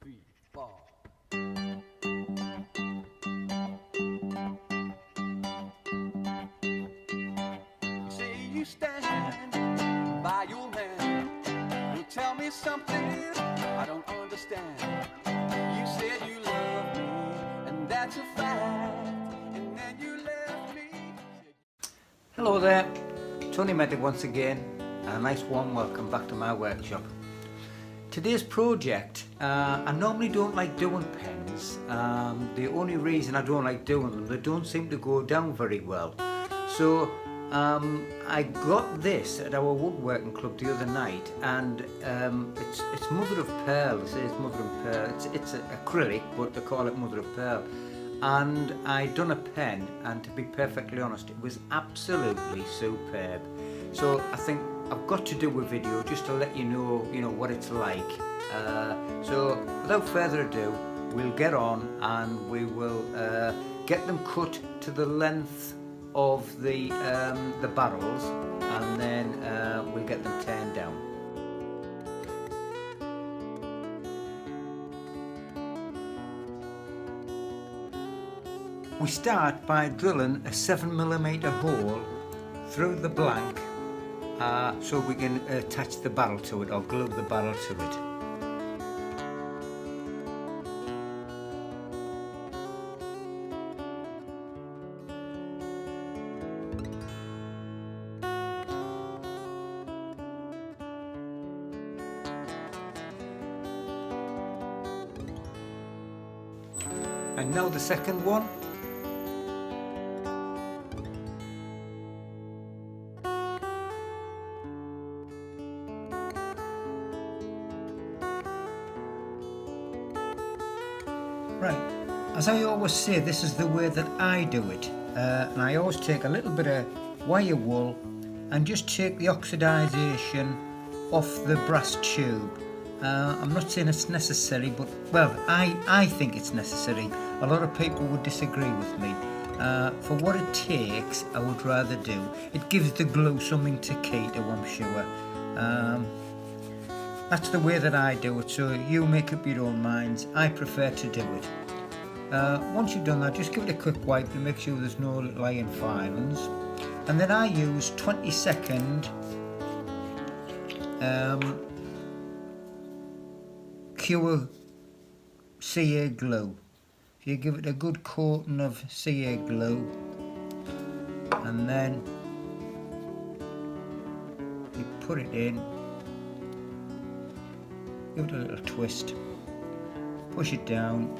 3, 4. You say you stand by your man. You tell me something I don't understand. You said you love me, and that's a fact. And then you left me. Hello there, Tony Medic once again, and a nice warm welcome back to my workshop. Today's project, I normally don't like doing pens. The only reason I don't like doing them, they don't seem to go down very well. So I got this at our woodworking club the other night, and it's mother of pearl. It says mother of pearl. It's acrylic, but they call it mother of pearl. And I done a pen, and to be perfectly honest, it was absolutely superb. So I think I've got to do a video just to let you know what it's like. So without further ado, we'll get on and we will get them cut to the length of the barrels, and then we'll get them turned down. We start by drilling a 7mm hole through the blank so we can attach the barrel to it or glue the barrel to it. And now the second one. Right, as I always say, this is the way that I do it, and I always take a little bit of wire wool and just take the oxidisation off the brass tube. I'm not saying it's necessary, but well, I think it's necessary. A lot of people would disagree with me. For what it takes, I would rather do. It gives the glue something to key to, I'm sure. That's the way that I do it, so you make up your own minds. I prefer to do it. Once you've done that, just give it a quick wipe to make sure there's no little iron filings. And then I use 20-second Cure CA glue. So you give it a good coating of CA glue, and then you put it in. Give it a little twist, push it down,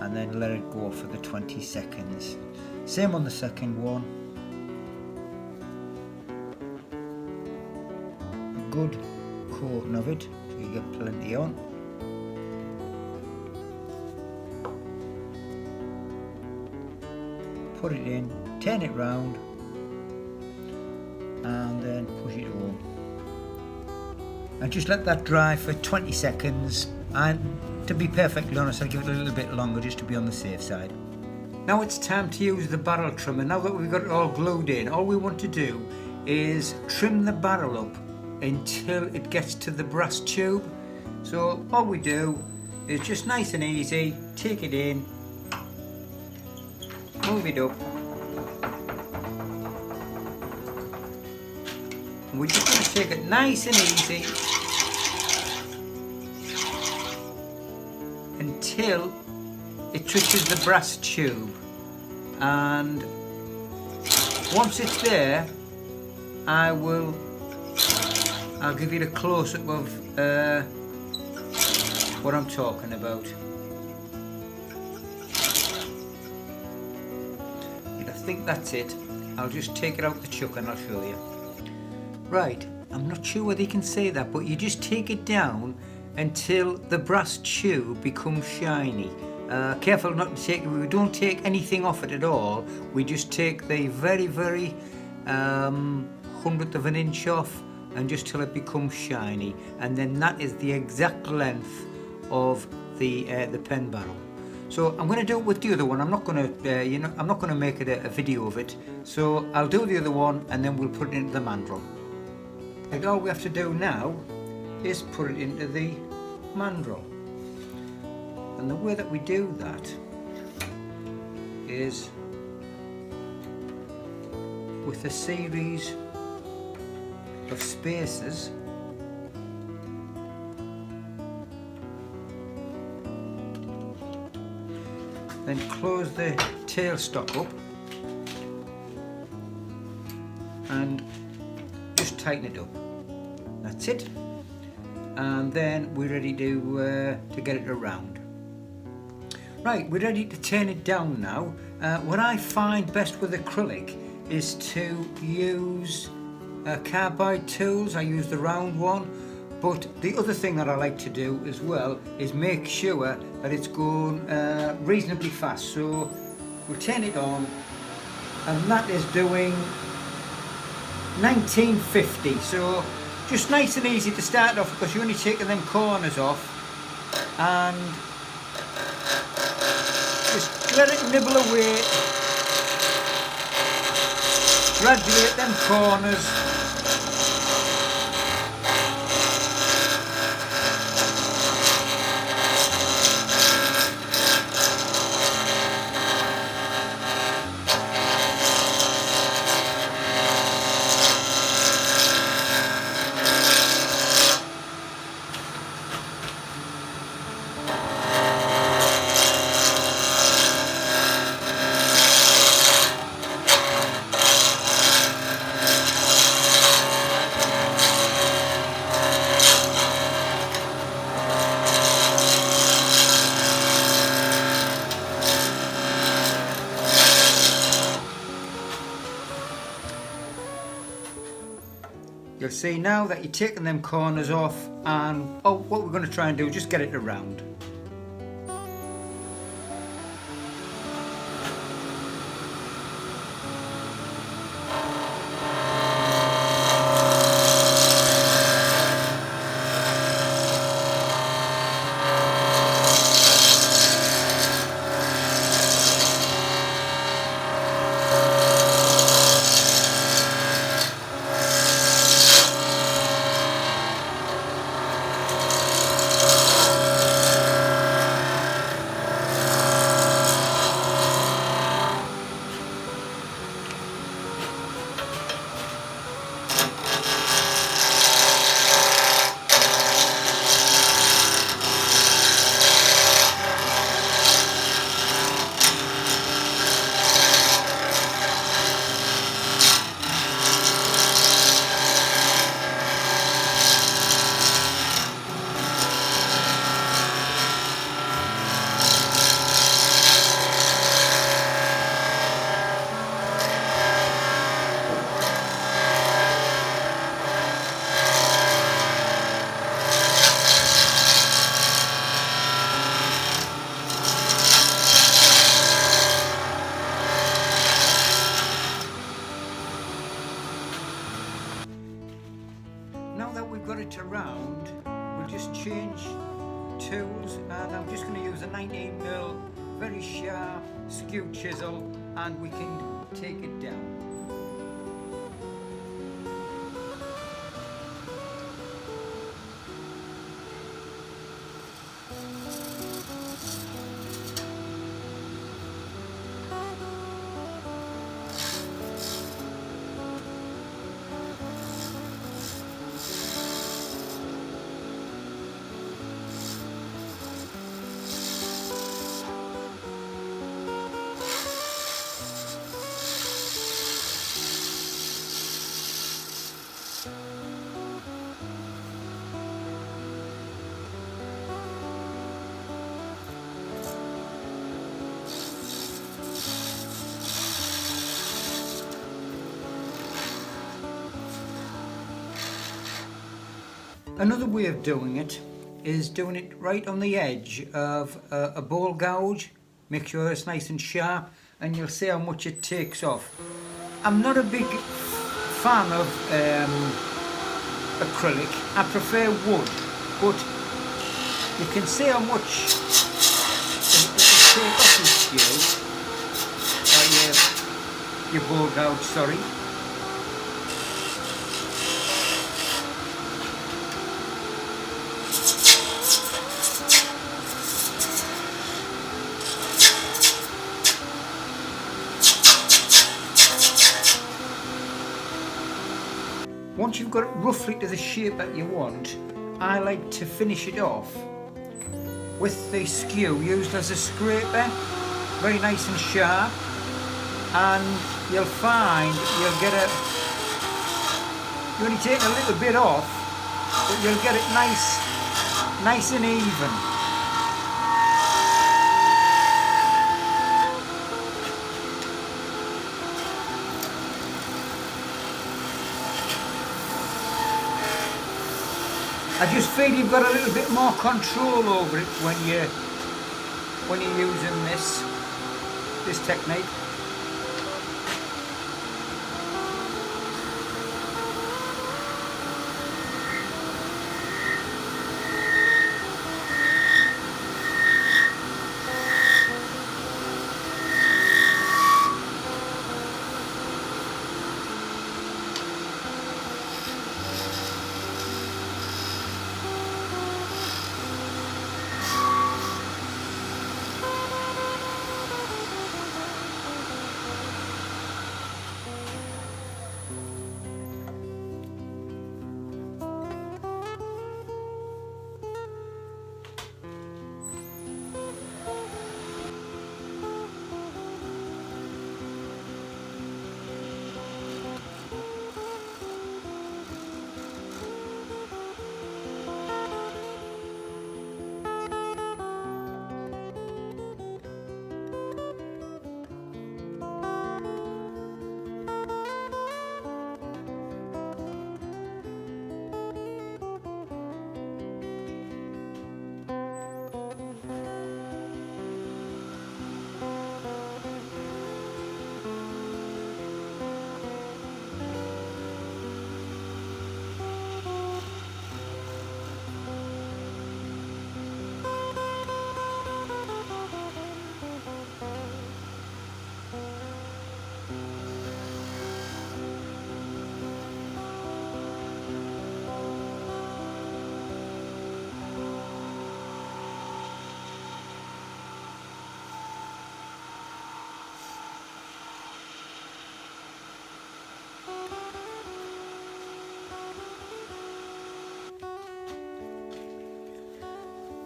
and then let it go for the 20 seconds. Same on the second one. A good coating of it, so you get plenty on. Put it in, turn it round, and then push it home. And just let that dry for 20 seconds, and to be perfectly honest, I'll give it a little bit longer just to be on the safe side. Now it's time to use the barrel trimmer. Now that we've got it all glued in, all we want to do is trim the barrel up until it gets to the brass tube. So all we do is just nice and easy, take it in, move it up. And we're just going to take it nice and easy until it touches the brass tube, and once it's there, I'll give you a close-up of what I'm talking about. And I think that's it. I'll just take it out the chuck and I'll show you. Right, I'm not sure whether you can say that, but you just take it down until the brass tube becomes shiny. Careful not to take, we don't take anything off it at all. We just take the very hundredth of an inch off, and just till it becomes shiny, and then that is the exact length of the pen barrel. So I'm going to do it with the other one. I'm not going to, I'm not going to make it a video of it. So I'll do the other one, and then we'll put it into the mandrel. And all we have to do now is put it into the mandrel. And the way that we do that is with a series of spaces then close the tailstock up and just tighten it up. That's it. And then we're ready to get it around. Right, we're ready to turn it down now. What I find best with acrylic is to use carbide tools. I use the round one, but the other thing that I like to do as well is make sure that it's going reasonably fast. So we'll turn it on, and that is doing 1950. So just nice and easy to start off because you're only taking them corners off, and just let it nibble away, graduate them corners. You'll see now that you're taking them corners off, and what we're going to try and do is just get it around. Now that we've got it around, we'll just change tools, and I'm just going to use a 19mm very sharp skew chisel, and we can take it down. Another way of doing it is doing it right on the edge of a ball gouge. Make sure it's nice and sharp, and you'll see how much it takes off. I'm not a big fan of acrylic. I prefer wood, but you can see how much it will take off your ball gouge, sorry. once you've got it roughly to the shape that you want, I like to finish it off with the skew used as a scraper, very nice and sharp, and you'll find you'll get a, you only take a little bit off, but you'll get it nice and even. I just feel you've got a little bit more control over it when you're using this technique.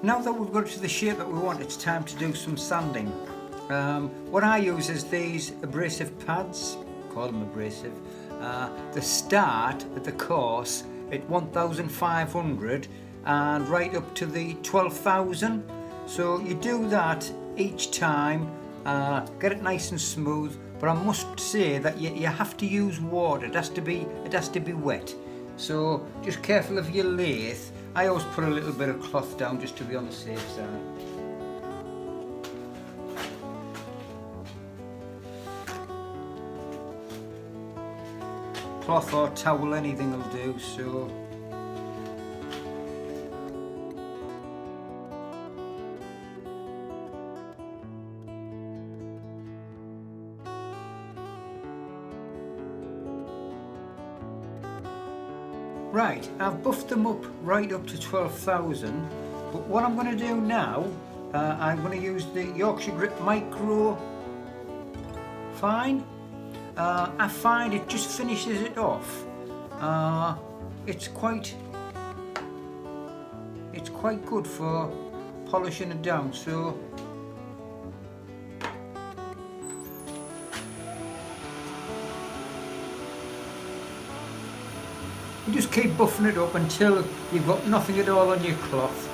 Now that we've got it to the shape that we want, it's time to do some sanding. What I use is these abrasive pads, call them abrasive. They start at the course at 1,500 and right up to the 12,000. So you do that each time, get it nice and smooth. But I must say that you have to use water. It has to be wet. So just careful of your lathe. I always put a little bit of cloth down just to be on the safe side. Cloth or towel, anything will do. So right, I've buffed them up right up to 12,000, but what I'm going to do now, I'm going to use the Yorkshire Grip Micro Fine. I find it just finishes it off. It's quite good for polishing it down. So you just keep buffing it up until you've got nothing at all on your cloth.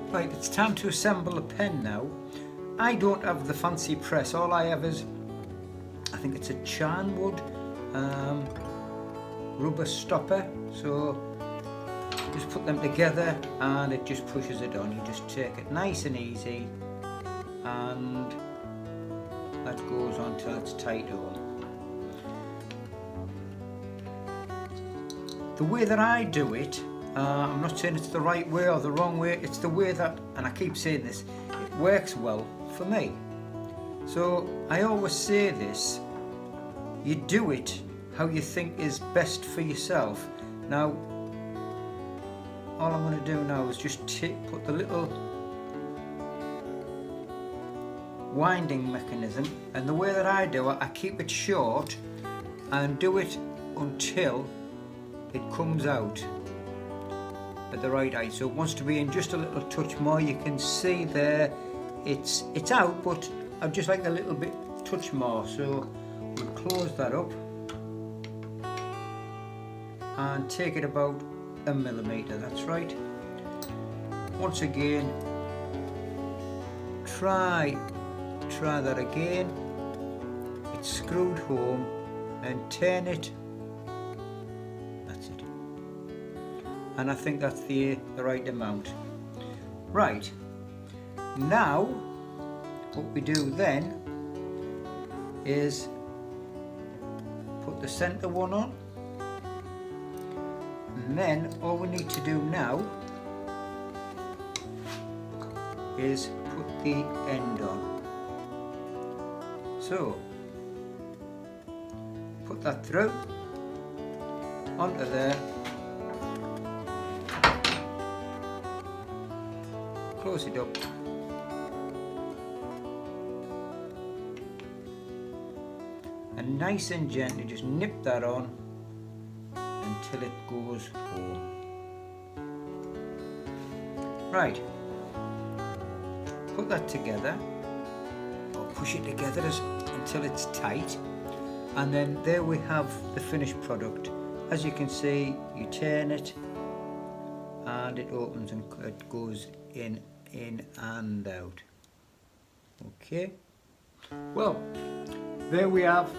Right, it's time to assemble a pen now. I don't have the fancy press. All I have is, I think it's a charnwood rubber stopper. So just put them together and it just pushes it on. You just take it nice and easy and that goes on till it's tight on. The way that I do it, I'm not saying it's the right way or the wrong way, it's the way that, and I keep saying this, it works well for me. So I always say this, you do it how you think is best for yourself. Now, all I'm going to do now is just put the little winding mechanism, and the way that I do it, I keep it short and do it until it comes out at the right height. So it wants to be in just a little touch more. You can see there it's out, but I'd just like a little bit touch more. So we'll close that up and take it about 1 millimeter. That's right. Once again, try that again. It's screwed home and turn it. That's it. And I think that's the right amount. Right. Now, what we do then is put the center one on. And then all we need to do now is put the end on. So, put that through, onto there, close it up, and nice and gently just nip that on until it goes home. Right, put that together, or push it together until it's tight, and then there we have the finished product. As you can see, you turn it and it opens and it goes in and out. Okay, well, there we have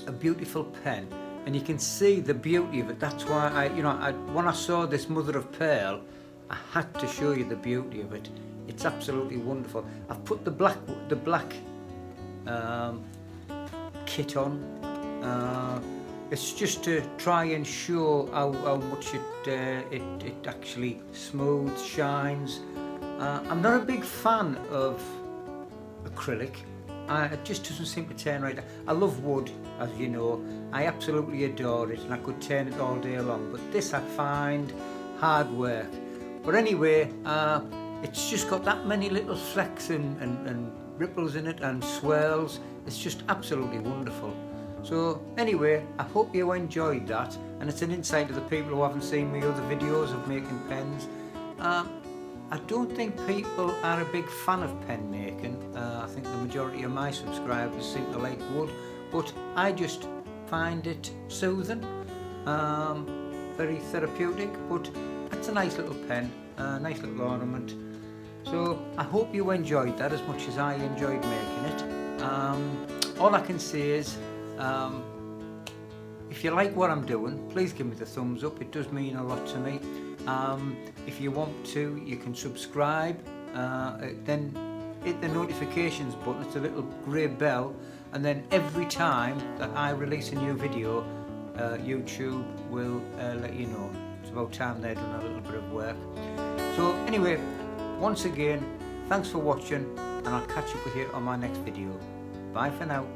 a beautiful pen, and you can see the beauty of it. That's why when I saw this mother of pearl, I had to show you the beauty of it. It's absolutely wonderful. I've put the black kit on. It's just to try and show how much it actually smooths, shines. I'm not a big fan of acrylic. It just doesn't seem to turn right. I love wood, as you know. I absolutely adore it, and I could turn it all day long. But this I find hard work. But anyway, it's just got that many little flecks and ripples in it and swirls. It's just absolutely wonderful. So anyway, I hope you enjoyed that, and it's an insight to the people who haven't seen my other videos of making pens. I don't think people are a big fan of pen making. I think the majority of my subscribers seem to like wood, but I just find it soothing, very therapeutic, but it's a nice little pen, a nice little ornament. So I hope you enjoyed that as much as I enjoyed making it. All I can say is, if you like what I'm doing, please give me the thumbs up. It does mean a lot to me. If you want to, you can subscribe, then hit the notifications button. It's a little grey bell, and then every time that I release a new video, YouTube will let you know. It's about time they're doing a little bit of work. So anyway, once again, thanks for watching, and I'll catch up with you on my next video. Bye for now.